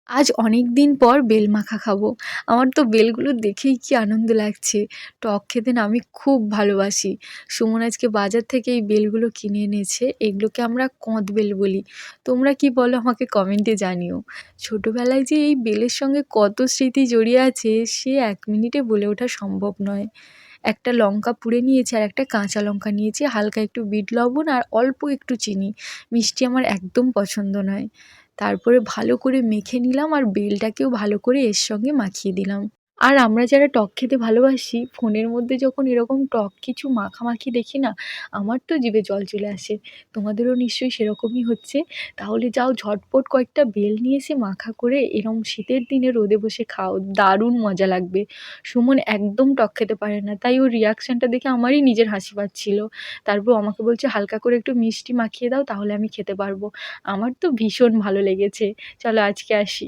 আজ অনেকদিন পর বেল মাখা খাবো। আমার তো বেলগুলো দেখেই কি আনন্দ লাগছে। টক খেতে না আমি খুব ভালোবাসি। সুমন আজকে বাজার থেকে এই বেলগুলো কিনে এনেছে। এগুলোকে আমরা কঁদ বেল বলি। তোমরা কি বলো আমাকে কমেন্টে জানিও। ছোটবেলায় যে এই বেলের সঙ্গে কত স্মৃতি জড়িয়ে আছে সে ১ মিনিটে বলে ওঠা সম্ভব নয়। একটা লঙ্কা পুড়ে নিয়েছি আর একটা কাঁচা লঙ্কা নিয়েছি, হালকা একটু বিট লবণ আর অল্প একটু চিনি। মিষ্টি আমার একদম পছন্দ নয়। তারপরে ভালো করে মেখে নিলাম আর বেলটাকেও ভালো করে এর সঙ্গে মাখিয়ে দিলাম। আর আমরা যারা টক খেতে ভালোবাসি, ফোনের মধ্যে যখন এরকম টক কিছু মাখামাখি দেখি না, আমার তো জিভে জল চলে আসে। তোমাদেরও নিশ্চয়ই সেরকমই হচ্ছে। তাহলে যাও ঝটপট কয়েকটা বেল নিয়ে এসে মাখা করে এরম শীতের দিনে রোদে বসে খাও, দারুণ মজা লাগবে। সুমন একদম টক খেতে পারে না, তাই ওর রিঅ্যাকশনটা দেখে আমারই নিজের হাসি পাচ্ছিল। তারপর আমাকে বলছে হালকা করে একটু মিষ্টি মাখিয়ে দাও তাহলে আমি খেতে পারবো। আমার তো ভীষণ ভালো লেগেছে। চলো আজকে আসি।